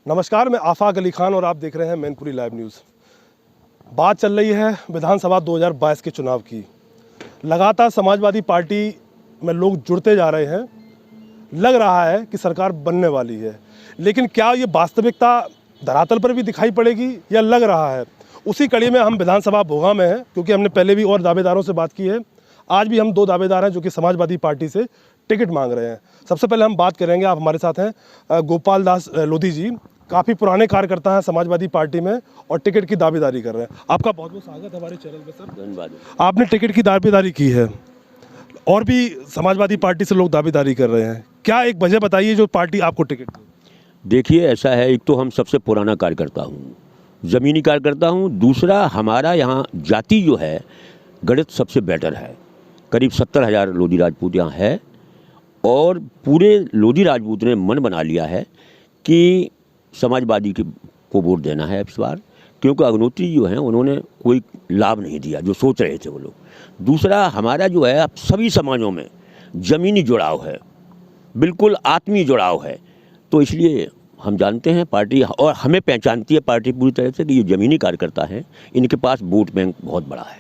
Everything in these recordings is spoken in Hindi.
नमस्कार, मैं आफाक अली खान और आप देख रहे हैं मैनपुरी लाइव न्यूज़। बात चल रही है विधानसभा 2022 के चुनाव की। लगातार समाजवादी पार्टी में लोग जुड़ते जा रहे हैं। लग रहा है कि सरकार बनने वाली है, लेकिन क्या ये वास्तविकता धरातल पर भी दिखाई पड़ेगी या लग रहा है? उसी कड़ी में हम विधानसभा भोगा में हैं, क्योंकि हमने पहले भी और दावेदारों से बात की है। आज भी हम दो दावेदार हैं जो कि समाजवादी पार्टी से टिकट मांग रहे हैं। सबसे पहले हम बात करेंगे, आप हमारे साथ हैं गोपाल दास लोधी जी, काफ़ी पुराने कार्यकर्ता हैं समाजवादी पार्टी में और टिकट की दावेदारी कर रहे हैं। आपका बहुत बहुत स्वागत है हमारे चैनल पे सर। धन्यवाद। आपने टिकट की दावेदारी की है और भी समाजवादी पार्टी से लोग दावेदारी कर रहे हैं, क्या एक वजह बताइए जो पार्टी आपको टिकट दे? देखिए, ऐसा है, एक तो हम सबसे पुराना कार्यकर्ता हूँ, ज़मीनी कार्यकर्ता हूँ। दूसरा, हमारा यहाँ जाति जो है गणित सबसे बेटर है। करीब 70,000 लोधी राजपूत यहाँ है और पूरे लोधी राजपूत ने मन बना लिया है कि समाजवादी को वोट देना है इस बार, क्योंकि अग्नोत्री जो हैं उन्होंने कोई लाभ नहीं दिया जो सोच रहे थे वो लोग। दूसरा, हमारा जो है अब सभी समाजों में ज़मीनी जुड़ाव है, बिल्कुल आत्मीय जुड़ाव है। तो इसलिए हम जानते हैं पार्टी, और हमें पहचानती है पार्टी पूरी तरह से कि ये ज़मीनी कार्यकर्ता हैं, इनके पास वोट बैंक बहुत बड़ा है।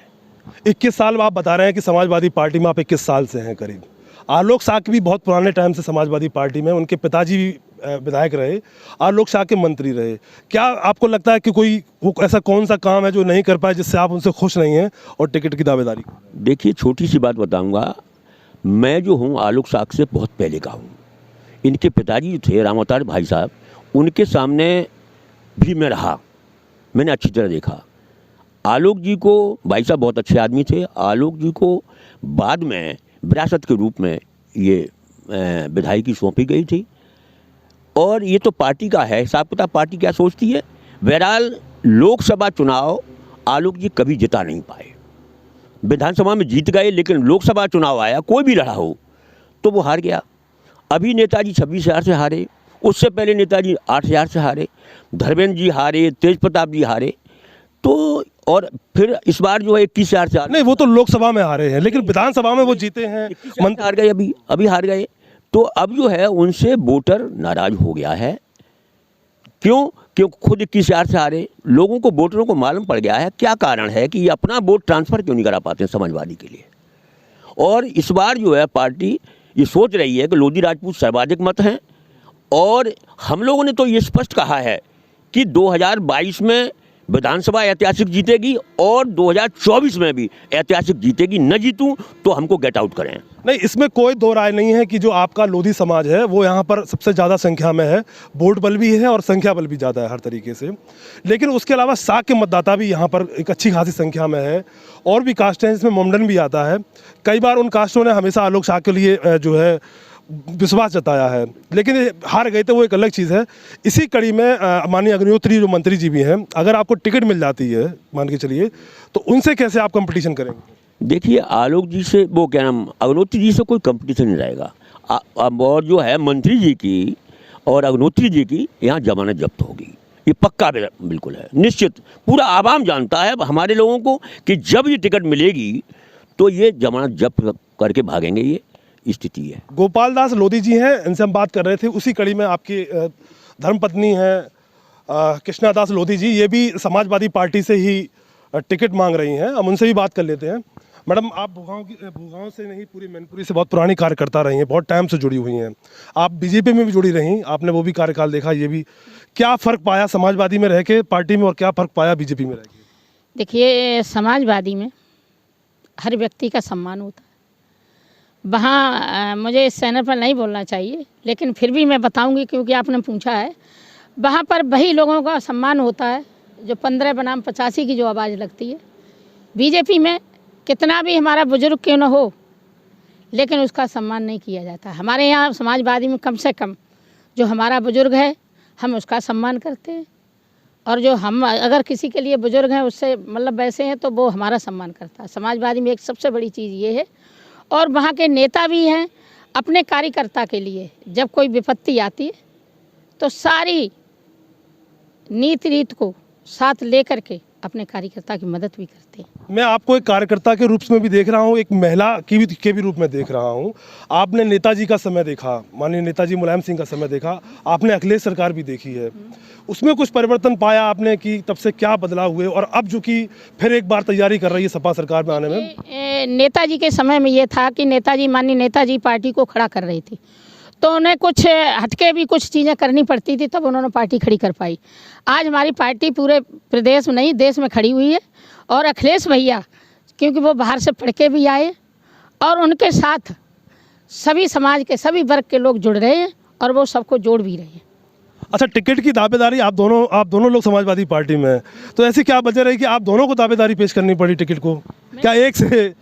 21 साल आप बता रहे हैं कि समाजवादी पार्टी में आप 21 साल से हैं करीब। आलोक साक भी बहुत पुराने टाइम से समाजवादी पार्टी में, उनके पिताजी भी विधायक रहे, आलोक साक के मंत्री रहे। क्या आपको लगता है कि कोई वो ऐसा कौन सा काम है जो नहीं कर पाए जिससे आप उनसे खुश नहीं हैं और टिकट की दावेदारी? देखिए, छोटी सी बात बताऊंगा, मैं जो हूँ आलोक साक से बहुत पहले का हूँ। इनके पिताजी जो थे राम अवतार भाई साहब, उनके सामने भी मैं रहा, मैंने अच्छी तरह देखा। आलोक जी को, भाई साहब बहुत अच्छे आदमी थे, आलोक जी को बाद में विरासत के रूप में ये विधायकी सौंपी गई थी। और ये तो पार्टी का है हिसाब किताब, पार्टी क्या सोचती है। बहरहाल लोकसभा चुनाव आलोक जी कभी जिता नहीं पाए। विधानसभा में जीत गए, लेकिन लोकसभा चुनाव आया, कोई भी रहा हो तो वो हार गया। अभी नेताजी 26,000 से हारे, उससे पहले नेताजी 8,000 से हारे, धर्मेंद्र जी हारे, तेज प्रताप जी हारे, तो और फिर इस बार जो है 21,000 से हारे। नहीं, वो तो लोकसभा में हारे हैं, लेकिन विधानसभा में वो जीते हैं। मंत्री हार गए, अभी हार गए। तो अब जो है उनसे वोटर नाराज हो गया है। क्यों? खुद 21,000 से हारे, लोगों को, वोटरों को मालूम पड़ गया है क्या कारण है कि ये अपना वोट ट्रांसफ़र क्यों नहीं करा पाते हैं समाजवादी के लिए। और इस बार जो है पार्टी ये सोच रही है कि लोधी राजपूत सर्वाधिक मत हैं, और हम लोगों ने तो ये स्पष्ट कहा है कि 2022 में विधानसभा ऐतिहासिक जीतेगी और 2024 में भी ऐतिहासिक जीतेगी। न जीतूं तो हमको गेट आउट करें। नहीं, इसमें कोई दो राय नहीं है कि जो आपका लोधी समाज है वो यहाँ पर सबसे ज़्यादा संख्या में है, वोट बल भी है और संख्या बल भी ज़्यादा है हर तरीके से। लेकिन उसके अलावा साक के मतदाता भी यहाँ पर एक अच्छी खासी संख्या में है, और भी कास्ट हैं, इसमें मोमडन भी आता है। कई बार उन कास्टों ने हमेशा आलोक साक के लिए जो है विश्वास जताया है, लेकिन हार गए थे, वो एक अलग चीज़ है। इसी कड़ी में माननीय अग्निहोत्री जो मंत्री जी भी हैं, अगर आपको टिकट मिल जाती है मान के चलिए, तो उनसे कैसे आप कंपटीशन करेंगे? देखिए, आलोक जी से, वो क्या नाम, अग्निहोत्री जी से कोई कंपटीशन नहीं रहेगा। अब और जो है मंत्री जी की और अग्निहोत्री जी की यहाँ जमानत जब्त होगी, ये पक्का बिल्कुल है, निश्चित। पूरा आवाम जानता है हमारे लोगों को कि जब ये टिकट मिलेगी तो ये जमानत जब्त करके भागेंगे, ये स्थिति है। गोपाल दास लोधी जी हैं, इनसे हम बात कर रहे थे। उसी कड़ी में आपकी धर्मपत्नी हैं कृष्णा दास लोधी जी, ये भी समाजवादी पार्टी से ही टिकट मांग रही हैं। हम उनसे भी बात कर लेते हैं। मैडम, आप भूगांव से नहीं, पूरी मैनपुरी से बहुत पुरानी कार्यकर्ता रही हैं, बहुत टाइम से जुड़ी हुई हैं। आप बीजेपी में भी जुड़ी रहीं, आपने वो भी कार्यकाल देखा, ये भी। क्या फ़र्क पाया समाजवादी में रह के पार्टी में, और क्या फ़र्क पाया बीजेपी में रह के? देखिए, समाजवादी में हर व्यक्ति का सम्मान होता है। वहाँ मुझे इस चैनल पर नहीं बोलना चाहिए, लेकिन फिर भी मैं बताऊंगी क्योंकि आपने पूछा है। वहाँ पर वही लोगों का सम्मान होता है जो 15 बनाम 85 की जो आवाज़ लगती है। बीजेपी में कितना भी हमारा बुजुर्ग क्यों न हो, लेकिन उसका सम्मान नहीं किया जाता। हमारे यहाँ समाजवादी में कम से कम जो हमारा बुजुर्ग है, हम उसका सम्मान करते हैं, और जो हम अगर किसी के लिए बुजुर्ग हैं, उससे मतलब वैसे हैं, तो वो हमारा सम्मान करता है। समाजवादी में एक सबसे बड़ी चीज़ ये है। और वहाँ के नेता भी हैं, अपने कार्यकर्ता के लिए जब कोई विपत्ति आती है तो सारी नीति रीत को साथ लेकर के अपने कार्यकर्ता की मदद भी करते हैं। मैं आपको एक कार्यकर्ता के रूप में भी देख रहा हूँ, एक महिला के भी रूप में देख रहा हूँ। आपने नेताजी का समय देखा, माननीय नेताजी मुलायम सिंह का समय देखा, आपने अखिलेश सरकार भी देखी है, उसमें कुछ परिवर्तन पाया आपने कि तब से क्या बदलाव हुए, और अब जो कि फिर एक बार तैयारी कर रही है सपा सरकार में आने में? नेताजी के समय में ये था कि नेताजी, माननीय नेताजी पार्टी को खड़ा कर रही थी, तो उन्हें कुछ हटके भी कुछ चीज़ें करनी पड़ती थी, तब उन्होंने पार्टी खड़ी कर पाई। आज हमारी पार्टी पूरे प्रदेश में नहीं, देश में खड़ी हुई है। और अखिलेश भैया, क्योंकि वो बाहर से पढ़ के भी आए, और उनके साथ सभी समाज के सभी वर्ग के लोग जुड़ रहे हैं, और वो सबको जोड़ भी रहे हैं। अच्छा, टिकट की दावेदारी आप दोनों लोग समाजवादी पार्टी में हैं, तो ऐसी क्या वजह रही कि आप दोनों को दावेदारी पेश करनी पड़ी टिकट को? क्या एक से?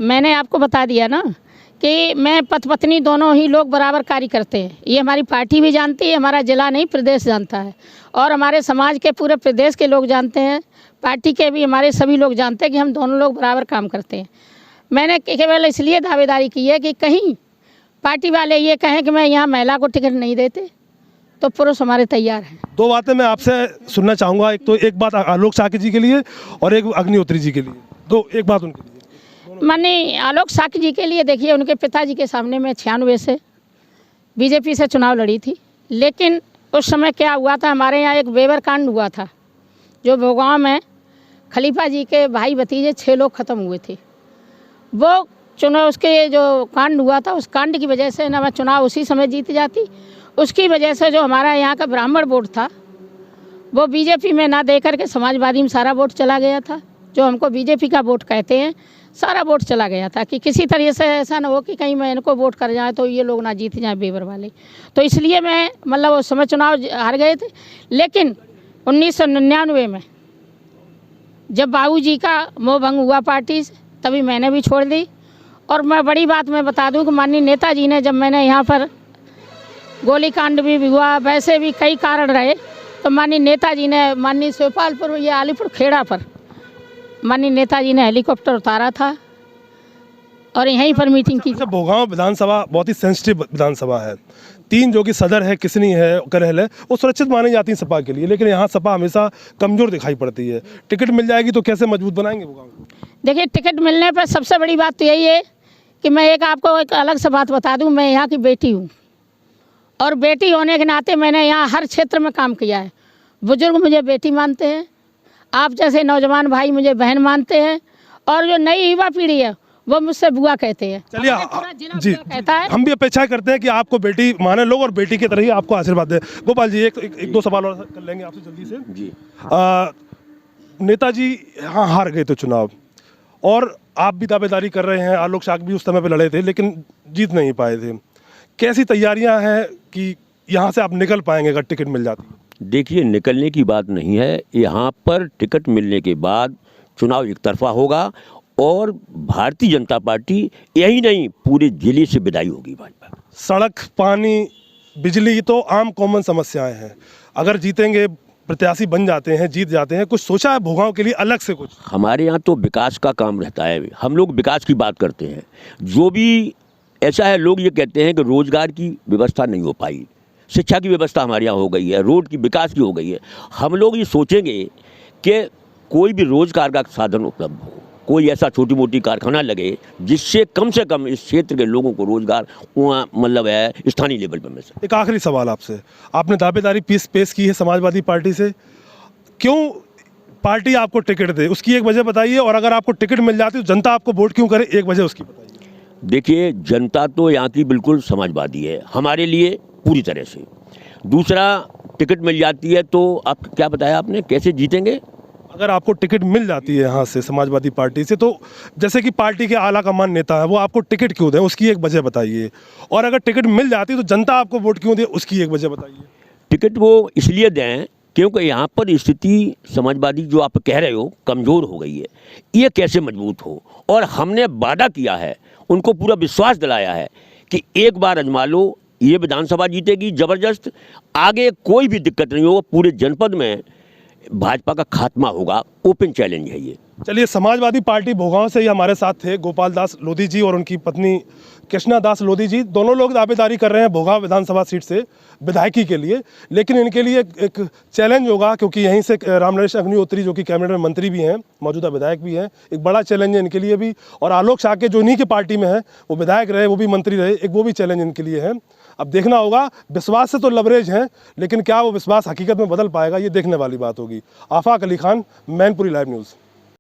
मैंने आपको बता दिया ना कि मैं पति पत्नी दोनों ही लोग बराबर कार्य करते हैं। ये हमारी पार्टी भी जानती है, हमारा जिला नहीं प्रदेश जानता है, और हमारे समाज के पूरे प्रदेश के लोग जानते हैं, पार्टी के भी हमारे सभी लोग जानते हैं कि हम दोनों लोग बराबर काम करते हैं। मैंने केवल इसलिए दावेदारी की है कि कहीं पार्टी वाले ये कहें कि मैं यहाँ महिला को टिकट नहीं देते, तो पुरुष हमारे तैयार हैं। दो बातें मैं आपसे सुनना चाहूँगा, एक बात आलोक साकी जी के लिए और एक अग्निहोत्री जी के लिए। एक बात उनके लिए। माननीय आलोक साकी जी के लिए, देखिए उनके पिताजी के सामने मैं 96 से बीजेपी से चुनाव लड़ी थी, लेकिन उस समय क्या हुआ था, हमारे यहाँ एक वेवर कांड हुआ था, जो भोगांव में खलीफा जी के भाई भतीजे 6 लोग ख़त्म हुए थे। वो चुनाव, उसके जो कांड हुआ था, उस कांड की वजह से ना मैं चुनाव उसी समय जीत जाती, उसकी वजह से जो हमारा यहाँ का ब्राह्मण वोट था वो बीजेपी में ना दे करके समाजवादी में सारा वोट चला गया था। जो हमको बीजेपी का वोट कहते हैं, सारा वोट चला गया था कि किसी तरह से ऐसा ना हो कि कहीं मैं इनको वोट कर जाए तो ये लोग ना जीत जाएं बेवर वाले। तो इसलिए मैं मतलब उस समय चुनाव हार गए थे। लेकिन 1999 में जब बाबूजी का मोह भंग हुआ पार्टी से, तभी मैंने भी छोड़ दी। और मैं बड़ी बात मैं बता दूं कि माननीय नेताजी ने, जब मैंने यहाँ पर गोलीकांड भी हुआ, वैसे भी कई कारण रहे, तो माननीय नेताजी ने माननीय शिवपालपुर या अलीपुर खेड़ा पर माननीय नेताजी ने हेलीकॉप्टर उतारा था और यहीं पर मीटिंग की। भोगांव विधानसभा बहुत ही सेंसिटिव विधानसभा है। 3 जो कि सदर है, किसनी है, करहल है, वो सुरक्षित मानी जाती है सपा के लिए, लेकिन यहाँ सपा हमेशा कमज़ोर दिखाई पड़ती है। टिकट मिल जाएगी तो कैसे मजबूत बनाएंगे भोगांव? देखिए, टिकट मिलने पर सबसे बड़ी बात तो यही है कि मैं आपको एक अलग से बात बता दूँ, मैं यहाँ की बेटी हूँ, और बेटी होने के नाते मैंने यहाँ हर क्षेत्र में काम किया है। बुजुर्ग मुझे बेटी मानते हैं, आप जैसे नौजवान भाई मुझे बहन मानते हैं, और जो नई युवा पीढ़ी है वो मुझसे बुआ कहते हैं। चलिए जी, कहता है। हम भी अपेक्षा करते हैं कि आपको बेटी माने लोग और बेटी की तरह ही आपको आशीर्वाद दें। गोपाल जी, एक दो सवाल और कर लेंगे आपसे जल्दी से जी। नेताजी हाँ हार गए थे चुनाव, और आप भी दावेदारी कर रहे हैं, आलोक साकी भी उस समय पे लड़े थे लेकिन जीत नहीं पाए थे। कैसी तैयारियां हैं कि यहाँ से आप निकल पाएंगे अगर टिकट मिल जाती है? देखिए, निकलने की बात नहीं है, यहाँ पर टिकट मिलने के बाद चुनाव एक तरफा होगा, और भारतीय जनता पार्टी यही नहीं पूरे जिले से विदाई होगी भाजपा। सड़क, पानी, बिजली तो आम कॉमन समस्याएं हैं। अगर जीतेंगे, प्रत्याशी बन जाते हैं, जीत जाते हैं, कुछ सोचा है भोगांव के लिए अलग से कुछ? हमारे यहाँ तो विकास का काम रहता है, हम लोग विकास की बात करते हैं। जो भी ऐसा है, लोग ये कहते हैं कि रोजगार की व्यवस्था नहीं हो पाई, शिक्षा की व्यवस्था हमारे यहाँ हो गई है, रोड की विकास की हो गई है। हम लोग ये सोचेंगे कि कोई भी रोजगार का साधन उपलब्ध हो, कोई ऐसा छोटी मोटी कारखाना लगे जिससे कम से कम इस क्षेत्र के लोगों को रोजगार वहाँ मतलब है स्थानीय लेवल पर मिल सके। एक आखिरी सवाल आपसे, आपने दावेदारी पेश की है समाजवादी पार्टी से, क्यों पार्टी आपको टिकट दे, उसकी एक वजह बताइए, और अगर आपको टिकट मिल जाती तो जनता आपको वोट क्यों करे, एक वजह उसकी बताइए। देखिए, जनता तो यहाँ की बिल्कुल समाजवादी है हमारे लिए पूरी तरह से। दूसरा, टिकट मिल जाती है तो आप क्या बताया आपने, कैसे जीतेंगे? अगर आपको टिकट मिल जाती है यहाँ से समाजवादी पार्टी से, तो जैसे कि पार्टी के आला कमान नेता है, वो आपको टिकट क्यों दें, उसकी एक वजह बताइए। और अगर टिकट मिल जाती है तो जनता आपको वोट क्यों दे, उसकी एक वजह बताइए। टिकट वो इसलिए दें क्योंकि यहाँ पर स्थिति समाजवादी जो आप कह रहे हो कमज़ोर हो गई है, ये कैसे मजबूत हो। और हमने वादा किया है, उनको पूरा विश्वास दिलाया है कि एक बार आजमा लो, ये विधानसभा जीतेगी ज़बरदस्त, आगे कोई भी दिक्कत नहीं होगा, पूरे जनपद में भाजपा का खात्मा होगा, ओपन चैलेंज है ये। चलिए, समाजवादी पार्टी भोगांव से ही हमारे साथ थे गोपाल दास लोधी जी और उनकी पत्नी कृष्णा दास लोधी जी, दोनों लोग दावेदारी कर रहे हैं भोगा विधानसभा सीट से विधायकी के लिए, लेकिन इनके लिए एक चैलेंज होगा, क्योंकि यहीं से रामनरेश अग्निहोत्री जो कि कैबिनेट में मंत्री भी हैं, मौजूदा विधायक भी हैं, एक बड़ा चैलेंज है इनके लिए भी। और आलोक साके जो इन्हीं की पार्टी में है, वो विधायक रहे, वो भी मंत्री रहे, एक वो भी चैलेंज इनके लिए है। अब देखना होगा, विश्वास से तो लवरेज हैं, लेकिन क्या वो विश्वास हकीकत में बदल पाएगा, ये देखने वाली बात होगी। आफाक अली खान, मैनपुरी लाइव न्यूज़।